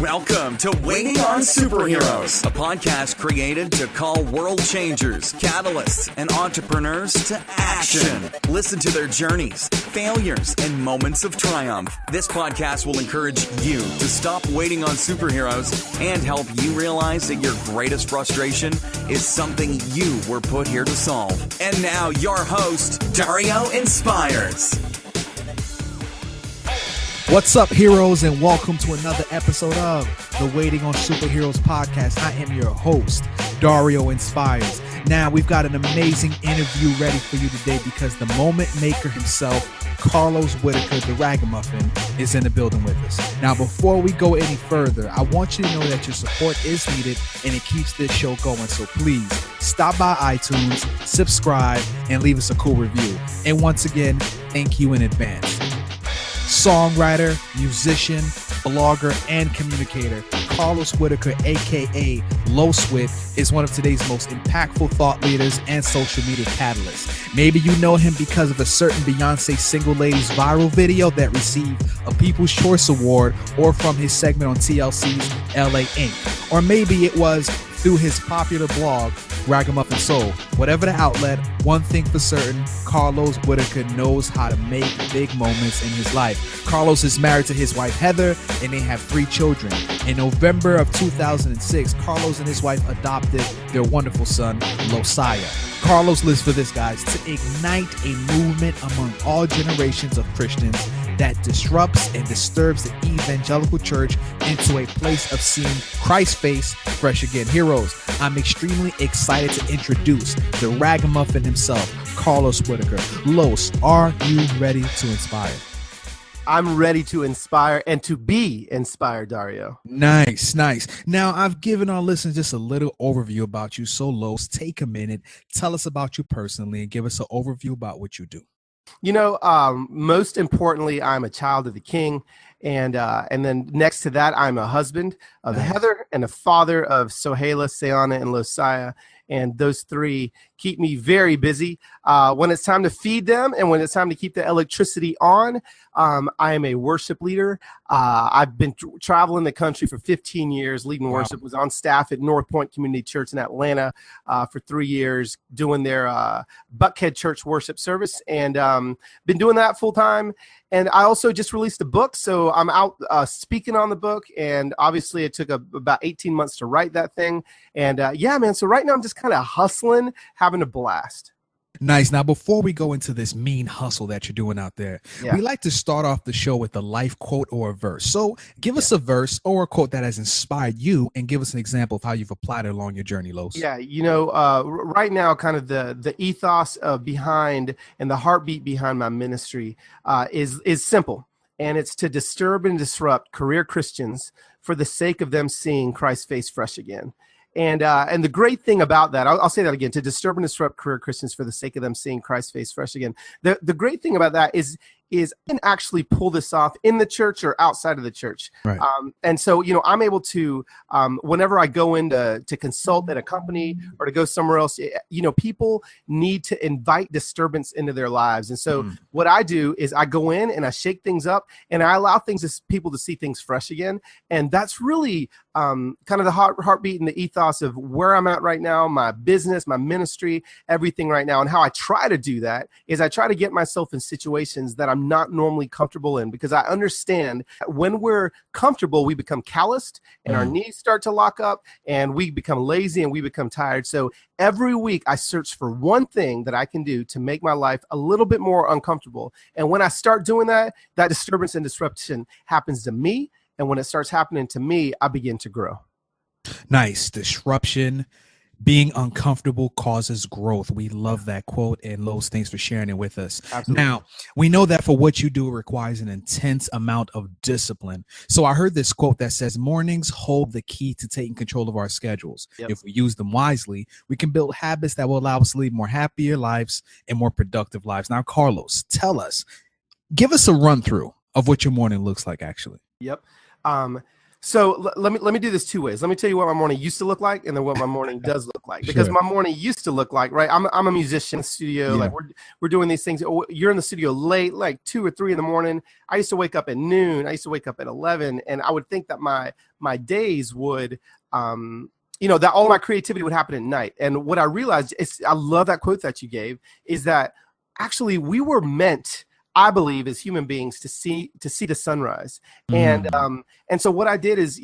Welcome to Waiting on Superheroes, a podcast created to call world changers, catalysts, and entrepreneurs to action. Listen to their journeys, failures, and moments of triumph. This podcast will encourage you to stop waiting on superheroes and help you realize that your greatest frustration is something you were put here to solve. And now, your host, Dario Inspires. What's up, heroes, and welcome to another episode of the Waiting on Superheroes podcast. I am your host, Dario Inspires. Now, we've got an amazing interview ready for you today because the moment maker himself, Carlos Whittaker, the Ragamuffin, is in the building with us. Now, before we go any further, I want you to know that your support is needed and it keeps this show going. So please stop by iTunes, subscribe, and leave us a cool review. And once again, thank you in advance. Songwriter, musician, blogger, and communicator, Carlos Whittaker, aka Low Swit, is one of today's most impactful thought leaders and social media catalysts. Maybe you know him because of a certain Beyonce Single Ladies viral video that received a People's Choice Award, or from his segment on TLC's LA Inc. Or maybe it was through his popular blog, Ragamuffin Soul. Whatever the outlet, one thing for certain, Carlos Whittaker knows how to make big moments in his life. Carlos is married to his wife, Heather, and they have 3 children. In November of 2006, Carlos and his wife adopted their wonderful son, Losiah. Carlos lives for this, guys, to ignite a movement among all generations of Christians that disrupts and disturbs the evangelical church into a place of seeing Christ's face fresh again. Heroes, I'm extremely excited to introduce the Ragamuffin himself, Carlos Whittaker. Los, are you ready to inspire? I'm ready to inspire and to be inspired, Dario. Nice. Now, I've given our listeners just a little overview about you. So, Los, take a minute, tell us about you personally, and give us an overview about what you do. You know, most importantly, I'm a child of the King. And then next to that, I'm a husband of Heather and a father of Sohaila, Sayana, and Losiah. And those 3 keep me very busy. When it's time to feed them and when it's time to keep the electricity on, I am a worship leader. I've been traveling the country for 15 years, leading worship. Was on staff at North Point Community Church in Atlanta for 3 years, doing their Buckhead Church worship service, and been doing that full time. And I also just released a book, so I'm out speaking on the book. And obviously, it took about 18 months to write that thing. And yeah, man. So right now, I'm just kind of hustling, having a blast. Nice. Now, before we go into this mean hustle that you're doing out there, we like to start off the show with a life quote or a verse. So give us a verse or a quote that has inspired you and give us an example of how you've applied it along your journey, Los. Yeah, you know, right now, kind of the ethos behind and the heartbeat behind my ministry is simple. And it's to disturb and disrupt career Christians for the sake of them seeing Christ's face fresh again. And the great thing about that, I'll say that again, to disturb and disrupt career Christians for the sake of them seeing Christ's face fresh again. The great thing about that is I can actually pull this off in the church or outside of the church. Right. And so, you know, I'm able to, whenever I go in to consult at a company or to go somewhere else, you know, people need to invite disturbance into their lives. And so what I do is I go in and I shake things up and I allow people to see things fresh again. And that's really kind of the heartbeat and the ethos of where I'm at right now, my business, my ministry, everything right now. And how I try to do that is I try to get myself in situations that I'm not normally comfortable in, because I understand when we're comfortable, we become calloused and our knees start to lock up and we become lazy and we become tired. So every week I search for one thing that I can do to make my life a little bit more uncomfortable. And when I start doing that, that disturbance and disruption happens to me. And when it starts happening to me, I begin to grow. Nice. Disruption, being uncomfortable causes growth. We love that quote. And Los, thanks for sharing it with us. Absolutely. Now, we know that for what you do, it requires an intense amount of discipline. So I heard this quote that says, mornings hold the key to taking control of our schedules. Yep. If we use them wisely, we can build habits that will allow us to lead more happier lives and more productive lives. Now, Carlos, tell us, give us a run through of what your morning looks like, actually. Yep. So let me do this two ways. Let me tell you what my morning used to look like, and then what my morning does look like. Because my morning used to look like, right? I'm a musician in the studio. Like we're doing these things. You're in the studio late, like 2 or 3 in the morning. I used to wake up at noon. I used to wake up at 11, and I would think that my days would, that all my creativity would happen at night. And what I realized is, I love that quote that you gave, is that actually we were meant, I believe, as human beings, to see the sunrise. And so what I did is,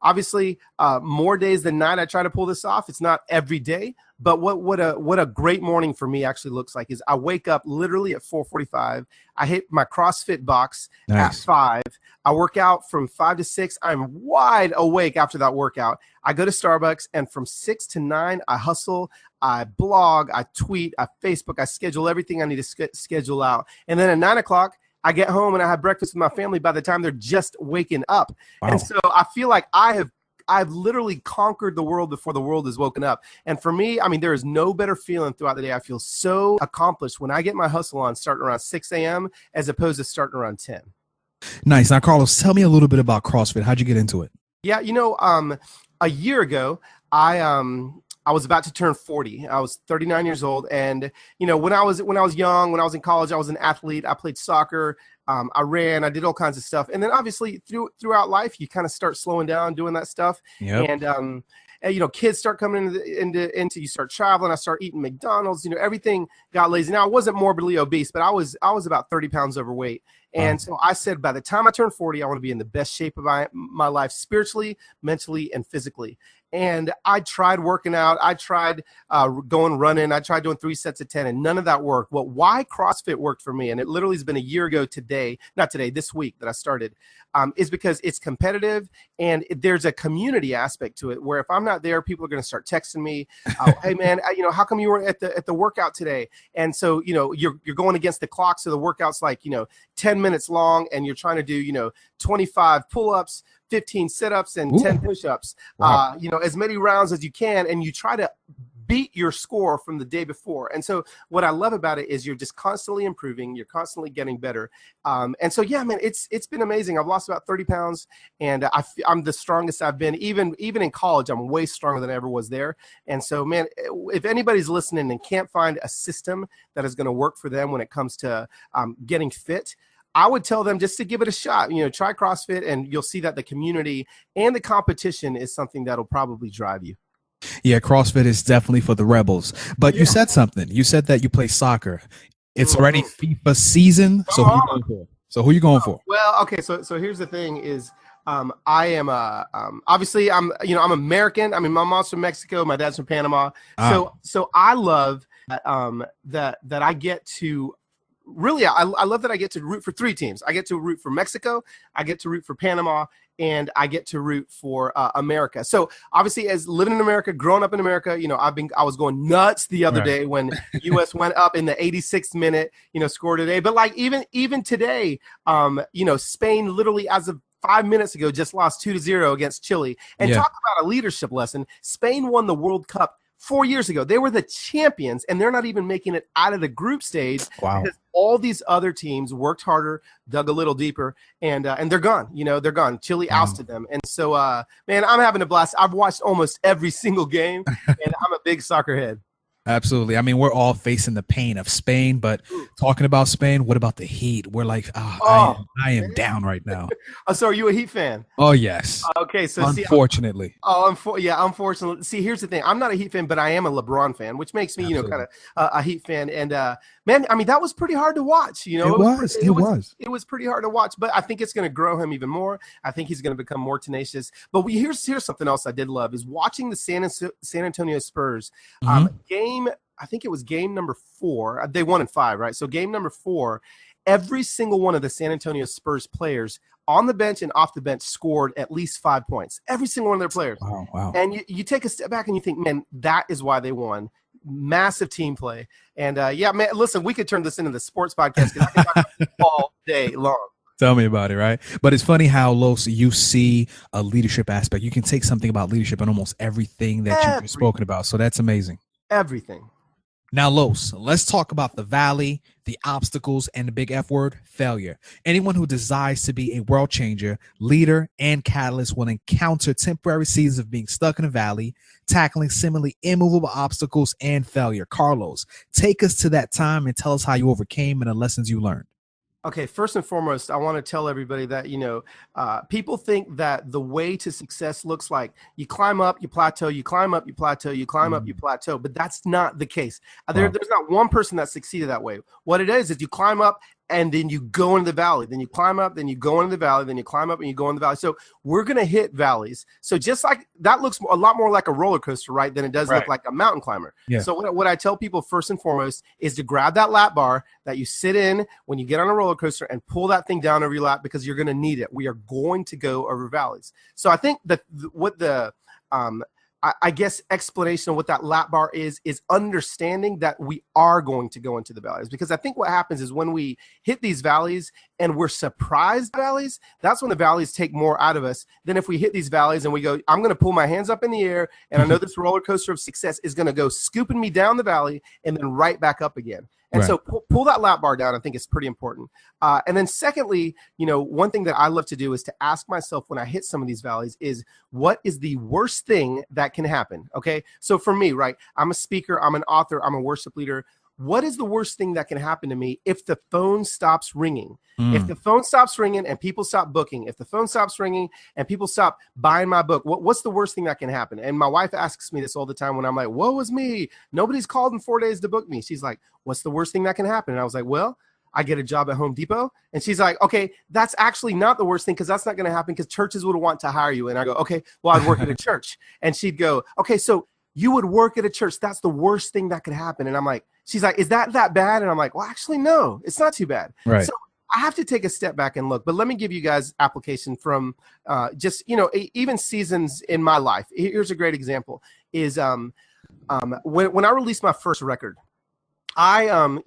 obviously more days than not, I try to pull this off. It's not every day, but what a great morning for me actually looks like is I wake up literally at 4:45. I hit my CrossFit box at 5. I work out from 5 to 6. I'm wide awake after that workout. I go to Starbucks, and from 6 to 9, I hustle. I blog, I tweet, I Facebook, I schedule everything I need to schedule out. And then at 9 o'clock, I get home and I have breakfast with my family by the time they're just waking up. Wow. And so I feel like I've literally conquered the world before the world has woken up. And for me, I mean, there is no better feeling throughout the day. I feel so accomplished when I get my hustle on starting around 6 a.m. as opposed to starting around 10. Nice. Now, Carlos, tell me a little bit about CrossFit. How'd you get into it? Yeah, a year ago, I was about to turn 40. I was 39 years old. And, when I was young, when I was in college, I was an athlete. I played soccer. I ran. I did all kinds of stuff. And then obviously throughout life, you kind of start slowing down doing that stuff. Yep. And kids start coming into you start traveling. I start eating McDonald's. Everything got lazy. Now, I wasn't morbidly obese, but I was about 30 pounds overweight. And so I said, by the time I turn 40, I want to be in the best shape of my life, spiritually, mentally, and physically. And I tried working out. I tried going running. I tried doing 3 sets of 10, and none of that worked. Well, why CrossFit worked for me, and it literally has been a year ago this week that I started, is because it's competitive and there's a community aspect to it where if I'm not there, people are going to start texting me, hey man, how come you were at the workout today? And so, you're going against the clock. So the workout's like, 10 minutes long, and you're trying to do, 25 pull-ups, 15 sit-ups, and 10 push-ups, wow. As many rounds as you can, and you try to beat your score from the day before. And so what I love about it is you're just constantly improving, you're constantly getting better. And so, yeah, man, it's been amazing. I've lost about 30 pounds, and I'm the strongest I've been. Even in college, I'm way stronger than I ever was there. And so, man, if anybody's listening and can't find a system that is going to work for them when it comes to getting fit, I would tell them just to give it a shot. Try CrossFit, and you'll see that the community and the competition is something that'll probably drive you. Yeah, CrossFit is definitely for the rebels. But you said something. You said that you play soccer. It's already FIFA season. So who you going for? Well, okay. So here's the thing: is I am obviously I'm American. I mean, my mom's from Mexico, my dad's from Panama. So I love that I get to. Really, I love that I get to root for 3 teams. I get to root for Mexico, I get to root for Panama, and I get to root for America. So obviously, as living in America, growing up in America, I was going nuts the other day when the U.S. went up in the 86th minute, score today. But like even today, Spain literally as of 5 minutes ago just lost 2-0 against Chile. And talk about a leadership lesson. Spain won the World Cup 4 years ago. They were the champions, and they're not even making it out of the group stage. Wow. Because all these other teams worked harder, dug a little deeper, and they're gone. They're gone. Chile ousted them. And so, man, I'm having a blast. I've watched almost every single game, and I'm a big soccer head. Absolutely. I mean, we're all facing the pain of Spain, but talking about Spain, what about the Heat? We're like, I am down right now. So are you a Heat fan? Oh, yes. Okay. So unfortunately. Unfortunately. See, here's the thing. I'm not a Heat fan, but I am a LeBron fan, which makes me, kind of a Heat fan. And man, I mean, that was pretty hard to watch. It was pretty hard to watch, but I think it's going to grow him even more. I think he's going to become more tenacious. But here's something else I did love is watching the San Antonio Spurs game. I think it was game number 4. They won in 5, right? So game number 4, every single one of the San Antonio Spurs players on the bench and off the bench scored at least 5 points. Every single one of their players. Wow. And you take a step back and you think, man, that is why they won. Massive team play. And man, listen, we could turn this into the sports podcast because I can talk all day long. Tell me about it, right? But it's funny how, Los, you see a leadership aspect. You can take something about leadership and almost everything that you've spoken about. So that's amazing. Everything. Now, Los, let's talk about the valley, the obstacles, and the big F word, failure. Anyone who desires to be a world changer, leader, and catalyst will encounter temporary seasons of being stuck in a valley, tackling seemingly immovable obstacles and failure. Carlos, take us to that time and tell us how you overcame and the lessons you learned. Okay, first and foremost, I want to tell everybody that, people think that the way to success looks like you climb up, you plateau, you climb up, you plateau, you climb up, you plateau. But that's not the case. There's not one person that succeeded that way. What it is you climb up and then you go into the valley. Then you climb up, then you go into the valley, then you climb up and you go in the valley. So we're going to hit valleys. So just like that looks a lot more like a roller coaster, right, than it does look like a mountain climber. Yeah. So what I tell people first and foremost is to grab that lap bar that you sit in when you get on a roller coaster and pull that thing down over your lap, because you're going to need it. We are going to go over valleys. So I think that I guess explanation of what that lap bar is understanding that we are going to go into the valleys, because I think what happens is when we hit these valleys and we're surprised valleys, that's when the valleys take more out of us than if we hit these valleys and we go, I'm going to pull my hands up in the air and I know this roller coaster of success is going to go scooping me down the valley and then right back up again. And so pull that lap bar down. I think it's pretty important. And then secondly, one thing that I love to do is to ask myself when I hit some of these valleys is, what is the worst thing that can happen? Okay. So for me, right, I'm a speaker, I'm an author, I'm a worship leader. What is the worst thing that can happen to me if the phone stops ringing? If the phone stops ringing and people stop booking, if the phone stops ringing and people stop buying my book, what's the worst thing that can happen? And my wife asks me this all the time when I'm like, woe is me. Nobody's called in 4 days to book me. She's like, what's the worst thing that can happen? And I was like, well, I get a job at Home Depot. And she's like, okay, that's actually not the worst thing, because that's not going to happen because churches would want to hire you. And I go, okay, well, I'd work at a church. And she'd go, okay, so you would work at a church. That's the worst thing that could happen. And I'm like, she's like, is that bad? And I'm like, well, actually, no, it's not too bad. Right. So I have to take a step back and look, but let me give you guys application from even seasons in my life. Here's a great example is when I released my first record, I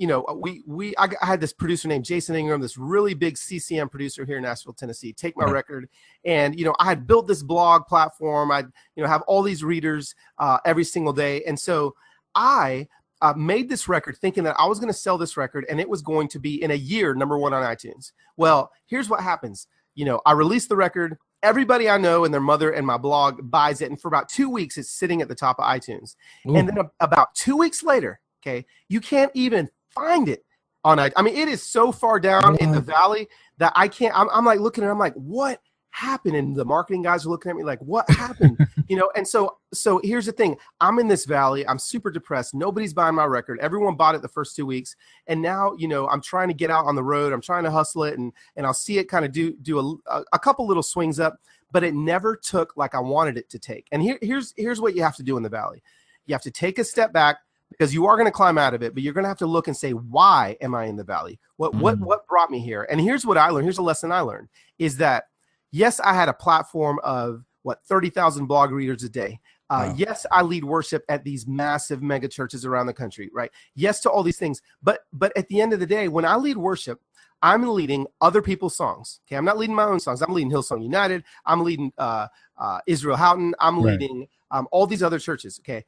had this producer named Jason Ingram, this really big CCM producer here in Nashville, Tennessee, take my record. And, I had built this blog platform. I'd, have all these readers every single day. And so I made this record thinking that I was going to sell this record and it was going to be in a year #1 on iTunes. Well, here's what happens. I released the record. Everybody I know and their mother and my blog buys it. And for about 2 weeks, it's sitting at the top of iTunes. Ooh. And then about 2 weeks later, okay, you can't even find it on iTunes. I mean, it is so far down in the valley that I can't. I'm like looking at it. I'm like, what happened? And the marketing guys are looking at me like, what happened? And so here's the thing. I'm in this valley. I'm super depressed. Nobody's buying my record. Everyone bought it the first 2 weeks. And now, I'm trying to get out on the road. I'm trying to hustle it. And I'll see it kind of do a couple little swings up, but it never took like I wanted it to take. And here's what you have to do in the valley. You have to take a step back, because you are going to climb out of it, but you're going to have to look and say, why am I in the valley? What brought me here? And here's what I learned. Here's a lesson I learned is that, yes, I had a platform of 30,000 blog readers a day. Wow. Yes, I lead worship at these massive mega churches around the country, right? Yes to all these things. But at the end of the day, when I lead worship, I'm leading other people's songs. Okay, I'm not leading my own songs. I'm leading Hillsong United. I'm leading Israel Houghton. I'm leading all these other churches. Okay,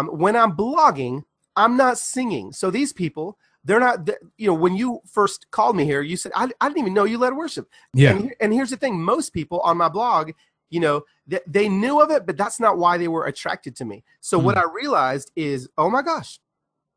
when I'm blogging, I'm not singing. So these people, they're not, when you first called me here, you said, I didn't even know you led worship. Yeah. And here's the thing. Most people on my blog, they knew of it, but that's not why they were attracted to me. So what I realized is, oh my gosh,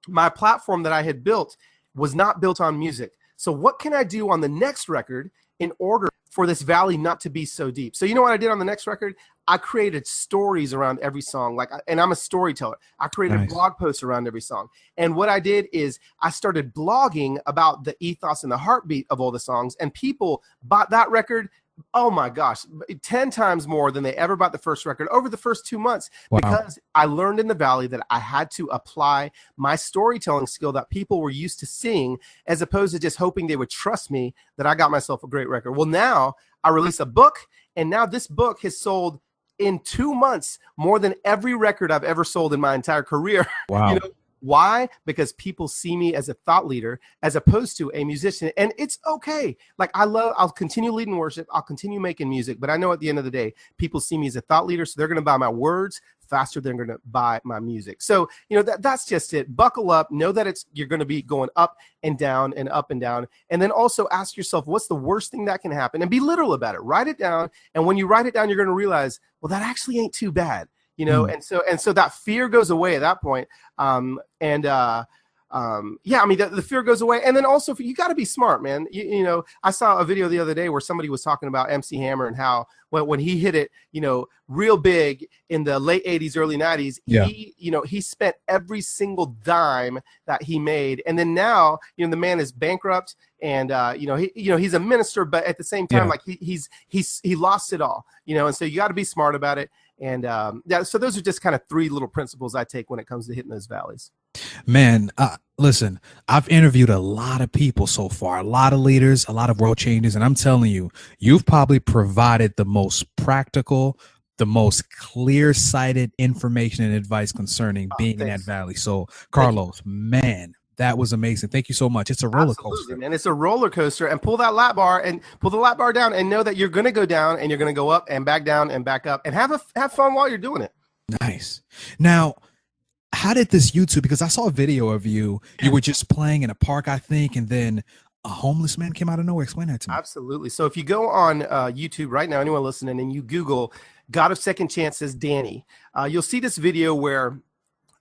my platform that I had built was not built on music. So what can I do on the next record in order for this valley not to be so deep? So you know what I did on the next record? I created stories around every song. And I'm a storyteller. I created blog posts around every song. And what I did is I started blogging about the ethos and the heartbeat of all the songs. And people bought that record, oh my gosh, 10 times more than they ever bought the first record over the first 2 months. Wow. Because I learned in the valley that I had to apply my storytelling skill that people were used to seeing, as opposed to just hoping they would trust me that I got myself a great record. Well, now I release a book, and now this book has sold in 2 months more than every record I've ever sold in my entire career. Wow. Why? Because people see me as a thought leader as opposed to a musician. And it's okay. Like I'll continue leading worship. I'll continue making music. But I know at the end of the day, people see me as a thought leader. So they're going to buy my words faster than they're going to buy my music. So, that's just it. Buckle up. Know that you're going to be going up and down and up and down. And then also ask yourself, what's the worst thing that can happen? And be literal about it. Write it down. And when you write it down, you're going to realize, well, that actually ain't too bad. And so that fear goes away at that point. The fear goes away. And then also you got to be smart, man. I saw a video the other day where somebody was talking about MC Hammer and how when he hit it, real big in the late 80s, early 90s, he spent every single dime that he made. And then now, the man is bankrupt and, he's a minister, but at the same time, like he lost it all, and so you got to be smart about it. And so those are just kind of 3 little principles I take when it comes to hitting those valleys. Man, listen, I've interviewed a lot of people so far, a lot of leaders, a lot of world changers, and I'm telling you, you've probably provided the most practical, the most clear-sighted information and advice concerning being in that valley. So, Carlos, man, that was amazing. Thank you so much. It's a roller coaster. Man. It's a roller coaster. And pull the lap bar down and know that you're going to go down and you're going to go up and back down and back up and have fun while you're doing it. Nice. Now, how did this YouTube, because I saw a video of you were just playing in a park, I think, and then a homeless man came out of nowhere. Explain that to me. Absolutely. So if you go on YouTube right now, anyone listening, and you Google God of Second Chances, Danny, you'll see this video where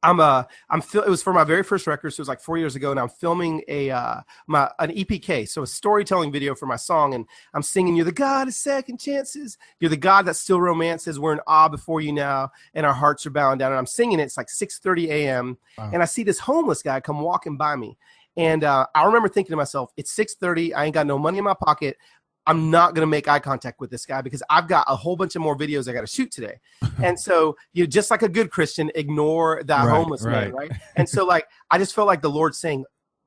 it was for my very first record, so it was like 4 years ago, and I'm filming an EPK, so a storytelling video for my song, and I'm singing, "You're the God of second chances, you're the God that still romances, we're in awe before you now, and our hearts are bowing down." And I'm singing it. It's like 6:30 a.m. Wow. And I see this homeless guy come walking by me, and I remember thinking to myself, it's 6:30, I ain't got no money in my pocket. I'm not going to make eye contact with this guy because I've got a whole bunch of more videos I got to shoot today. And so just like a good Christian, ignore that homeless man, right? And so I just felt like the Lord saying,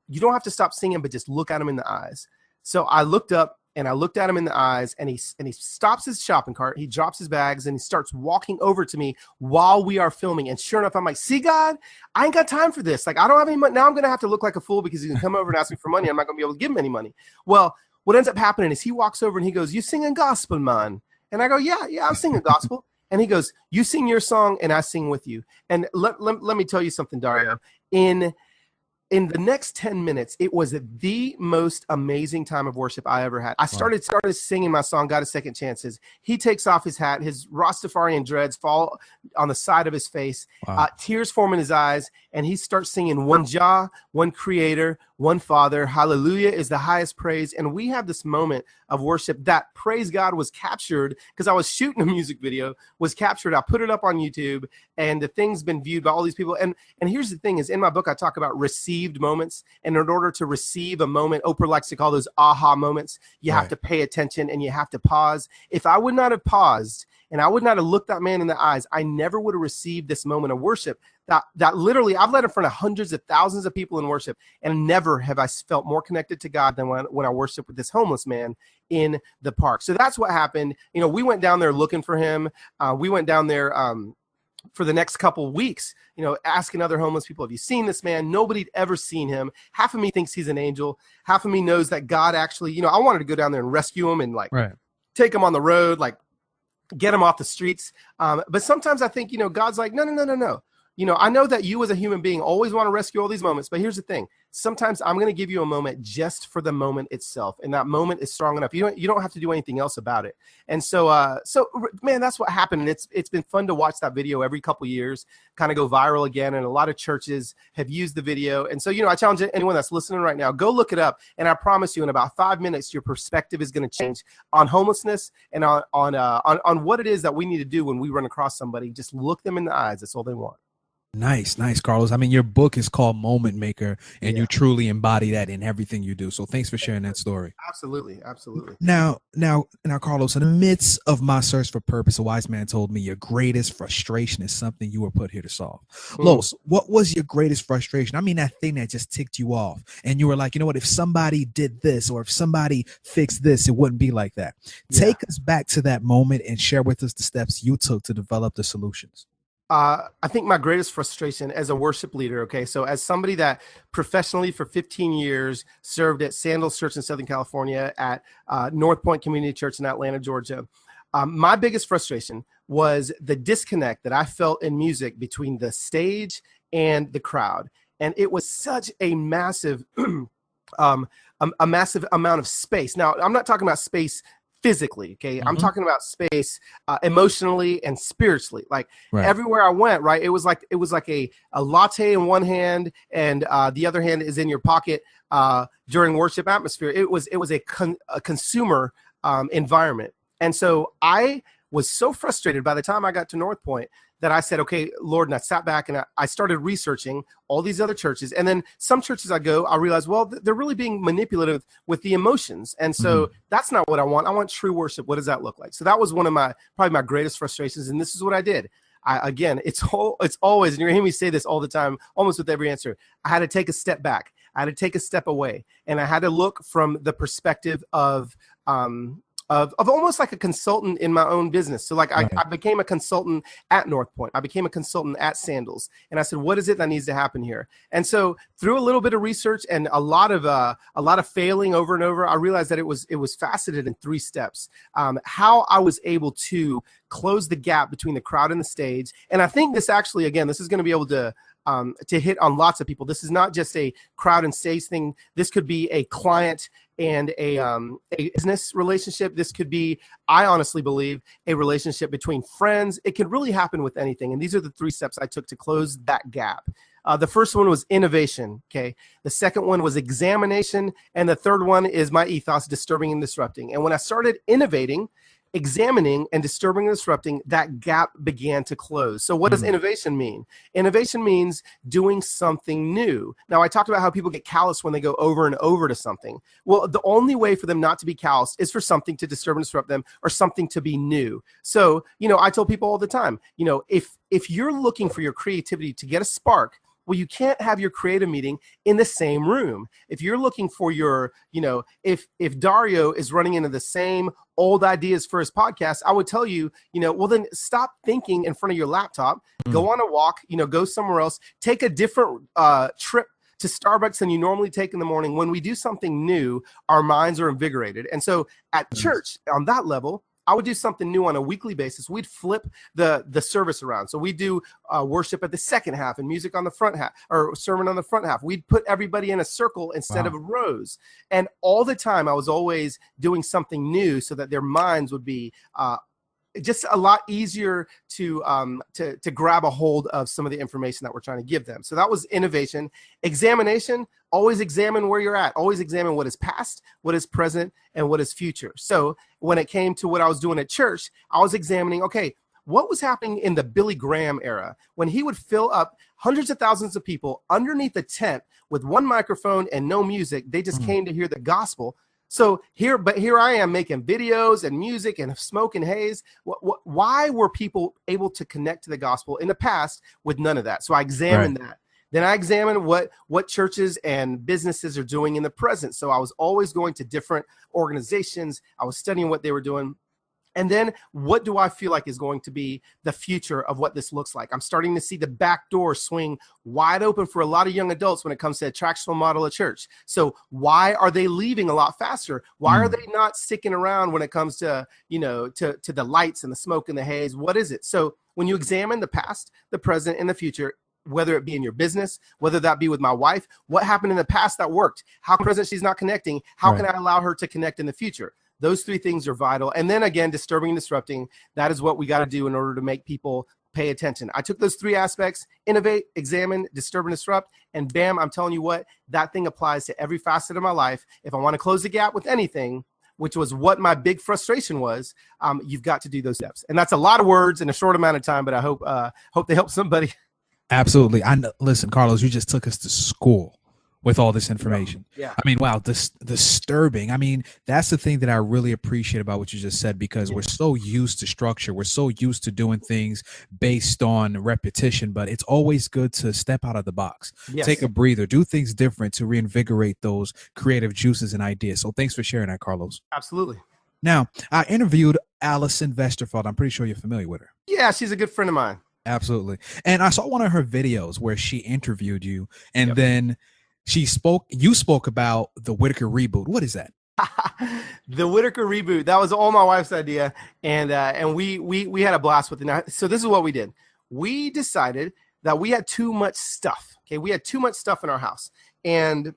you don't have to stop singing, but just look at him in the eyes. So I looked up and I looked at him in the eyes, and he stops his shopping cart. He drops his bags and he starts walking over to me while we are filming. And sure enough, I'm like, see, God, I ain't got time for this. Like, I don't have any money. Now I'm going to have to look like a fool because he's going to come over and ask me for money. I'm not going to be able to give him any money. Well, what ends up happening is he walks over and he goes, "You singing gospel, man?" And I go, yeah, I'm singing gospel. And he goes, "You sing your song and I sing with you." And let me tell you something, Dario. In the next 10 minutes, it was the most amazing time of worship I ever had. I started singing my song, God of Second Chances. He takes off his hat. His Rastafarian dreads fall on the side of his face. Wow. Tears form in his eyes. And he starts singing, "One Jah, one Creator, one Father. Hallelujah is the highest praise." And we have this moment of worship that, praise God, was captured because I was shooting a music video, was captured. I put it up on YouTube, and the thing's been viewed by all these people. And here's the thing is, in my book, I talk about received moments. And in order to receive a moment, Oprah likes to call those aha moments, you have to pay attention and you have to pause. If I would not have paused and I would not have looked that man in the eyes, I never would have received this moment of worship that literally I've led in front of hundreds of thousands of people in worship, and never have I felt more connected to God than when I worshiped with this homeless man in the park. So that's what happened. We went down there looking for him. We went down there for the next couple of weeks, asking other homeless people, "Have you seen this man?" Nobody'd ever seen him. Half of me thinks he's an angel. Half of me knows that God actually, I wanted to go down there and rescue him and take him on the road, get him off the streets. But sometimes I think, God's like, no. I know that you as a human being always want to rescue all these moments, but here's the thing. Sometimes I'm going to give you a moment just for the moment itself. And that moment is strong enough. You don't have to do anything else about it. And so man, that's what happened. And it's been fun to watch that video every couple years kind of go viral again. And a lot of churches have used the video. And so, I challenge anyone that's listening right now, go look it up. And I promise you, in about 5 minutes, your perspective is going to change on homelessness and on what it is that we need to do when we run across somebody. Just look them in the eyes. That's all they want. Nice, Carlos. I mean, your book is called Moment Maker, and you truly embody that in everything you do. So thanks for sharing that story. Absolutely. Now, Carlos, in the midst of my search for purpose, a wise man told me your greatest frustration is something you were put here to solve. Los, what was your greatest frustration? I mean, that thing that just ticked you off, and you were like, what, if somebody did this, or if somebody fixed this, it wouldn't be like that. Take us back to that moment and share with us the steps you took to develop the solutions. I think my greatest frustration as a worship leader, okay, so as somebody that professionally for 15 years served at Sandals Church in Southern California, at North Point Community Church in Atlanta, Georgia, my biggest frustration was the disconnect that I felt in music between the stage and the crowd. And it was such a massive, a massive amount of space. Now, I'm not talking about space physically, okay? I'm talking about space emotionally and spiritually. Like everywhere I went, right? It was like a latte in one hand and the other hand is in your pocket during worship atmosphere. It was a consumer environment. And so I was so frustrated by the time I got to North Point that I said, okay, Lord, and I sat back and I started researching all these other churches. And then some churches I realized, well, they're really being manipulative with the emotions. And so that's not what I want. I want true worship. What does that look like? So that was one of probably my greatest frustrations. And this is what I did. It's always, and you're hearing me say this all the time, almost with every answer, I had to take a step back. I had to take a step away. And I had to look from the perspective of almost like a consultant in my own business. So like I became a consultant at North Point. I became a consultant at Sandals. And I said, what is it that needs to happen here? And so through a little bit of research and a lot of failing over and over, I realized that it was faceted in 3 steps. How I was able to close the gap between the crowd and the stage. And I think this actually, again, this is going to be able to hit on lots of people. This is not just a crowd and stage thing. This could be a client and a business relationship. This could be, I honestly believe, a relationship between friends. It could really happen with anything. And these are the 3 steps I took to close that gap. The first one was innovation. Okay. The second one was examination. And the third one is my ethos, disturbing and disrupting. And when I started innovating, examining and disturbing and disrupting, that gap began to close. So what does innovation mean? Innovation means doing something new. Now, I talked about how people get calloused when they go over and over to something. Well, the only way for them not to be calloused is for something to disturb and disrupt them or something to be new. So, I tell people all the time, if you're looking for your creativity to get a spark, well, you can't have your creative meeting in the same room. If you're looking for your, if Dario is running into the same old ideas for his podcast, I would tell you, well, then stop thinking in front of your laptop, go on a walk, go somewhere else, take a different trip to Starbucks than you normally take in the morning. When we do something new, our minds are invigorated. And so at church, on that level, I would do something new on a weekly basis. We'd flip the service around. So we do worship at the second half and music on the front half, or sermon on the front half. We'd put everybody in a circle instead of rows. And all the time I was always doing something new so that their minds would be just a lot easier to grab a hold of some of the information that we're trying to give them. So that was innovation. Examination, always examine where you're at. Always examine what is past, what is present, and what is future. So when it came to what I was doing at church, I was examining, okay, what was happening in the Billy Graham era when he would fill up hundreds of thousands of people underneath a tent with one microphone and no music. They just came to hear the gospel. So here I am making videos and music and smoke and haze. Why were people able to connect to the gospel in the past with none of that? So I examined that. Then I examined what churches and businesses are doing in the present. So I was always going to different organizations. I was studying what they were doing. And then what do I feel like is going to be the future of what this looks like? I'm starting to see the back door swing wide open for a lot of young adults when it comes to attractional model of church. So why are they leaving a lot faster? Why are they not sticking around when it comes to, to the lights and the smoke and the haze? What is it? So when you examine the past, the present, and the future, whether it be in your business, whether that be with my wife, what happened in the past that worked? How present she's not connecting? How can I allow her to connect in the future? Those 3 things are vital. And then again, disturbing and disrupting, that is what we got to do in order to make people pay attention. I took those 3 aspects: innovate, examine, disturb and disrupt, and bam, I'm telling you what, that thing applies to every facet of my life. If I want to close the gap with anything, which was what my big frustration was, you've got to do those steps. And that's a lot of words in a short amount of time, but I hope they help somebody. Absolutely. Listen, Carlos, you just took us to school with all this information. Yeah. I mean, wow, this disturbing. I mean, that's the thing that I really appreciate about what you just said, because we're so used to structure. We're so used to doing things based on repetition, but it's always good to step out of the box, take a breather, do things different to reinvigorate those creative juices and ideas. So thanks for sharing that, Carlos. Absolutely. Now, I interviewed Allison Vesterfeld. I'm pretty sure you're familiar with her. Yeah, she's a good friend of mine. Absolutely. And I saw one of her videos where she interviewed you, and Yep. then you spoke about the Whittaker Reboot. What is that? The Whittaker Reboot. That was all my wife's idea, and we had a blast with it. Now, so this is what we did. We decided that we had too much stuff. Okay, we had too much stuff in our house, and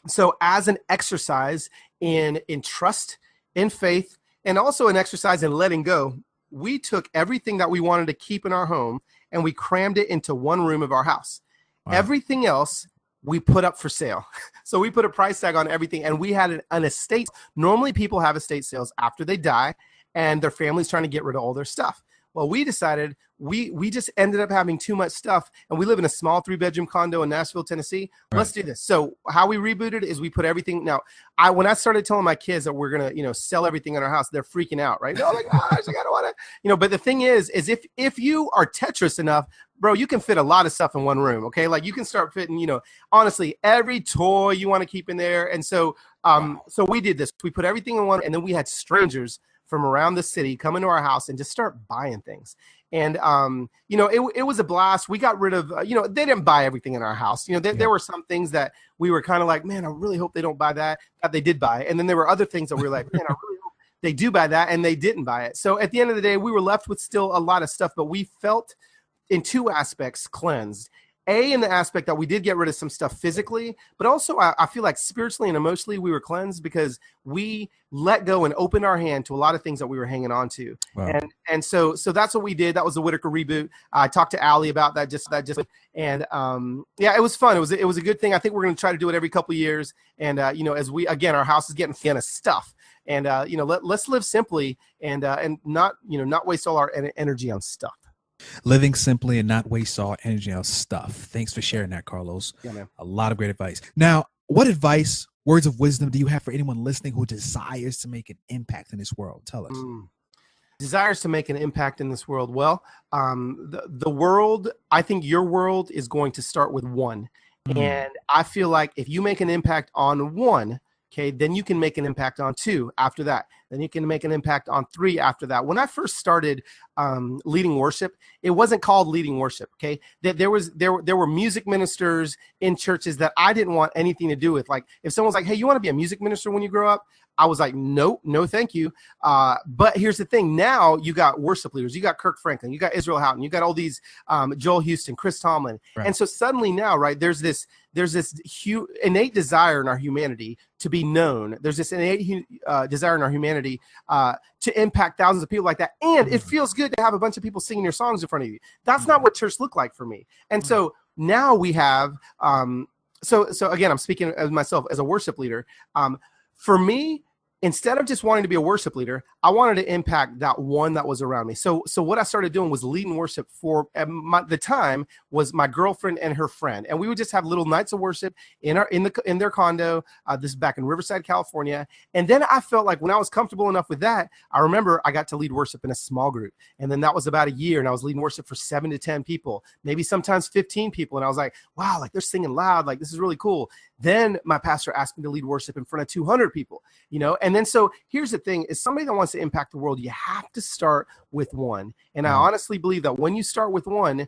so as an exercise in trust, in faith, and also an exercise in letting go, we took everything that we wanted to keep in our home and we crammed it into one room of our house. Wow. Everything else we put up for sale. So we put a price tag on everything, and we had an estate. Normally people have estate sales after they die and their family's trying to get rid of all their stuff. Well, we decided we just ended up having too much stuff, and we live in a small 3-bedroom condo in Nashville, Tennessee. Right. Let's do this. So how we rebooted is we put everything. Now, when I started telling my kids that we're gonna, sell everything in our house, they're freaking out, right? No, like, gosh, I don't want to, But the thing is if you are Tetris enough, bro, you can fit a lot of stuff in one room. Okay, like you can start fitting, honestly, every toy you want to keep in there. And so, so we did this. We put everything in one, and then we had strangers from around the city come into our house and just start buying things. And, it was a blast. We got rid of, they didn't buy everything in our house. There were some things that we were kind of like, man, I really hope they don't buy that they did buy. And then there were other things that we were like, man, I really hope they do buy that, and they didn't buy it. So at the end of the day, we were left with still a lot of stuff, but we felt in two aspects cleansed. In the aspect that we did get rid of some stuff physically, but also I feel like spiritually and emotionally we were cleansed because we let go and opened our hand to a lot of things that we were hanging on to. Wow. And so that's what we did. That was the Whittaker Reboot. I talked to Allie about that and it was fun. It was a good thing. I think we're going to try to do it every couple of years. And as our house is getting full of stuff. And let's live simply and not waste all our energy on stuff. Living simply and not waste all energy on stuff. Thanks for sharing that, Carlos. Yeah, man. A lot of great advice. Now, what advice, words of wisdom do you have for anyone listening who desires to make an impact in this world? Tell us. Desires to make an impact in this world. Well, the world, I think your world is going to start with one. And I feel like if you make an impact on one, okay, then you can make an impact on 2 after that. Then you can make an impact on 3 after that. When I first started leading worship, it wasn't called leading worship. Okay, there were music ministers in churches that I didn't want anything to do with. Like if someone's like, "Hey, you want to be a music minister when you grow up?" I was like, no, thank you. But here's the thing. Now you got worship leaders. You got Kirk Franklin. You got Israel Houghton. You got all these Joel Houston, Chris Tomlin. Right. And so suddenly now, right, there's this innate desire in our humanity to be known. There's this innate desire in our humanity to impact thousands of people like that. And it feels good to have a bunch of people singing your songs in front of you. That's not what church looked like for me. And so now we have, so again, I'm speaking as myself as a worship leader. For me, instead of just wanting to be a worship leader, I wanted to impact that one that was around me. So what I started doing was leading worship for the time was my girlfriend and her friend, and we would just have little nights of worship in their condo. This is back in Riverside, California. And then I felt like when I was comfortable enough with that, I remember I got to lead worship in a small group, and then that was about a year, and I was leading worship for 7 to 10 people, maybe sometimes 15 people, and I was like, wow, like they're singing loud, like this is really cool. Then my pastor asked me to lead worship in front of 200 people, and then so here's the thing: is somebody that wants to impact the world, you have to start with one. And I honestly believe that when you start with one,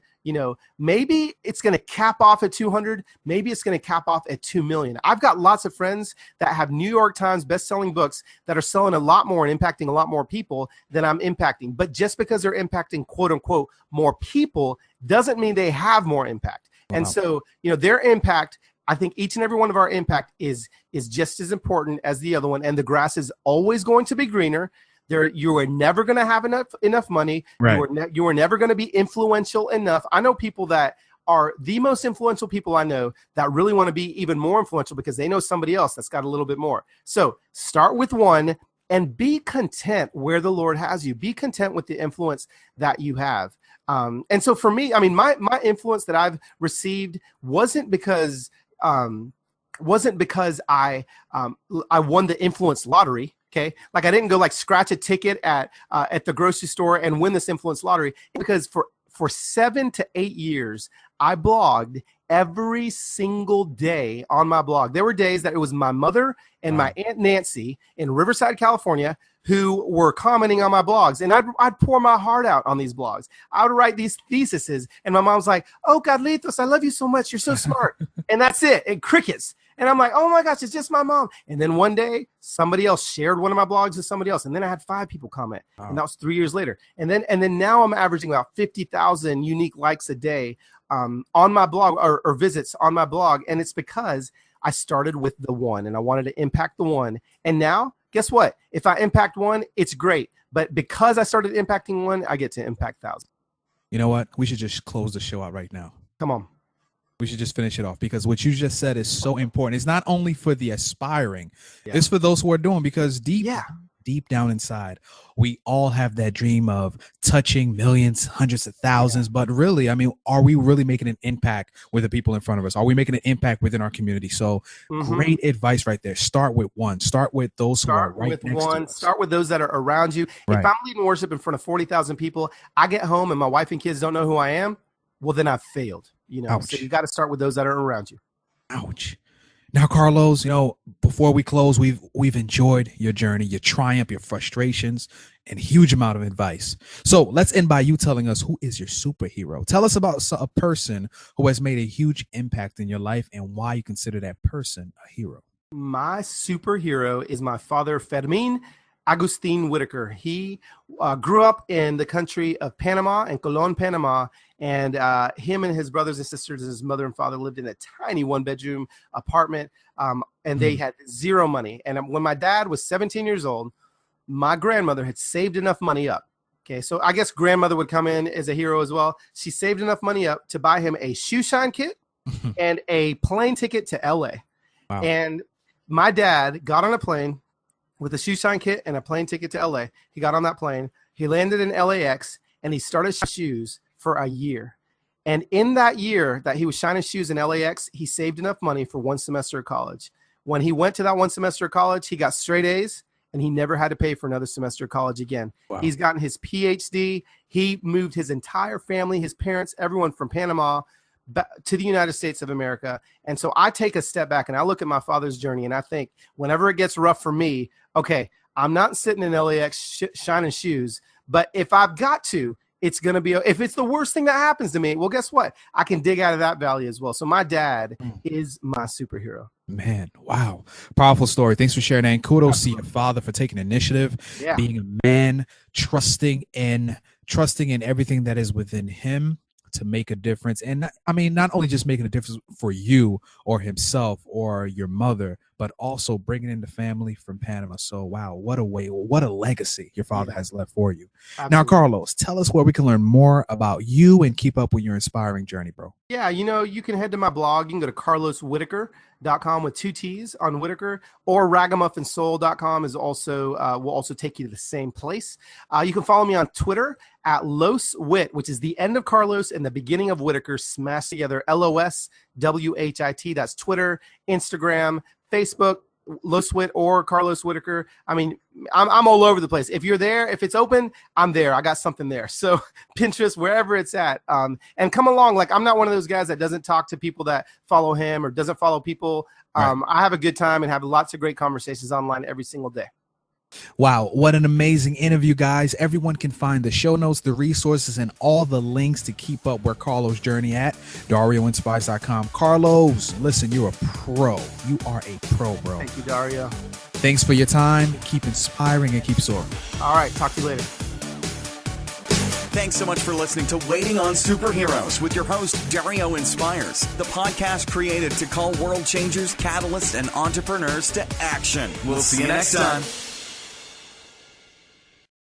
maybe it's going to cap off at 200, maybe it's going to cap off at 2 million. I've got lots of friends that have New York Times best-selling books that are selling a lot more and impacting a lot more people than I'm impacting. But just because they're impacting quote unquote more people doesn't mean they have more impact. And so, their impact, I think each and every one of our impact is just as important as the other one. And the grass is always going to be greener. You are never going to have enough money. Right. You are never going to be influential enough. I know people that are the most influential people I know that really want to be even more influential because they know somebody else that's got a little bit more. So start with one and be content where the Lord has you. Be content with the influence that you have. And so for me, I mean, my influence that I've received wasn't because I won the influence lottery. Okay. Like I didn't go like scratch a ticket at the grocery store and win this influence lottery, because for 7 to 8 years, I blogged every single day on my blog. There were days that it was my mother and my Aunt Nancy in Riverside, California, who were commenting on my blogs, and I'd pour my heart out on these blogs. I would write these theses, and my mom's like, "Oh, Carlitos, I love you so much. You're so smart." And that's it. And crickets. And I'm like, "Oh my gosh, it's just my mom." And then one day, somebody else shared one of my blogs with somebody else, and then I had 5 people comment, and that was 3 years later. And then now I'm averaging about 50,000 unique likes a day on my blog or visits on my blog, and it's because I started with the one, and I wanted to impact the one. And now, guess what? If I impact one, it's great. But because I started impacting one, I get to impact thousands. You know what? We should just close the show out right now. Come on. We should just finish it off, because what you just said is so important. It's not only for the aspiring, it's for those who are doing, because deep down inside, we all have that dream of touching millions, hundreds of thousands. But really, I mean, are we really making an impact with the people in front of us? Are we making an impact within our community? So great advice right there. Start with one. Start with those who are right next to us. Start with those that are around you. Right. If I'm leading worship in front of 40,000 people, I get home and my wife and kids don't know who I am, well, then I've failed. You know, so you got to start with those that are around you. Ouch. Now, Carlos, you know, before we close, we've enjoyed your journey, your triumph, your frustrations, and huge amount of advice. So let's end by you telling us, who is your superhero? Tell us about a person who has made a huge impact in your life and why you consider that person a hero. My superhero is my father, Fermin Agustin Whittaker. He grew up in the country of Panama, in Colón, Panama, and him and his brothers and sisters and his mother and father lived in a tiny 1-bedroom apartment, and they had zero money. And when my dad was 17 years old, my grandmother had saved enough money up. Okay, so I guess grandmother would come in as a hero as well. She saved enough money up to buy him a shoe shine kit and a plane ticket to LA. Wow. And my dad got on a plane with a shoe shine kit and a plane ticket to LA. He got on that plane. He landed in LAX, and he started shoes for a year. And in that year that he was shining shoes in LAX, he saved enough money for 1 semester of college. When he went to that 1 semester of college, he got straight A's, and he never had to pay for another semester of college again. Wow. He's gotten his PhD. He moved his entire family, his parents, everyone from Panama to the United States of America. And so I take a step back and I look at my father's journey, and I think whenever it gets rough for me, okay, I'm not sitting in LAX shining shoes, but if I've got to, it's going to be, if it's the worst thing that happens to me, well, guess what? I can dig out of that valley as well. So my dad is my superhero. Man, wow. Powerful story. Thanks for sharing that. And kudos to your father for taking initiative, being a man, trusting in everything that is within him to make a difference. And I mean, not only just making a difference for you or himself or your mother, but also bringing in the family from Panama. So, wow, what a legacy your father has left for you. Absolutely. Now, Carlos, tell us where we can learn more about you and keep up with your inspiring journey, bro. Yeah, you know, you can head to my blog. You can go to carloswhitaker.com with 2 T's on Whittaker, or ragamuffinsoul.com is also will also take you to the same place. You can follow me on Twitter at LosWhit, which is the end of Carlos and the beginning of Whittaker smashed together, LOSWHIT. That's Twitter, Instagram, Facebook, LosWhit or Carlos Whittaker. I mean, I'm all over the place. If you're there, if it's open, I'm there. I got something there. So Pinterest, wherever it's at, and come along. Like, I'm not one of those guys that doesn't talk to people that follow him or doesn't follow people. Right. I have a good time and have lots of great conversations online every single day. Wow, what an amazing interview, guys. Everyone can find the show notes, the resources, and all the links to keep up where Carlos' journey at DarioInspires.com. Carlos, listen, you're a pro. You are a pro, bro. Thank you, Dario. Thanks for your time. Keep inspiring and keep soaring. All right, talk to you later. Thanks so much for listening to Waiting on Superheroes with your host, Dario Inspires, the podcast created to call world changers, catalysts, and entrepreneurs to action. We'll see you next time.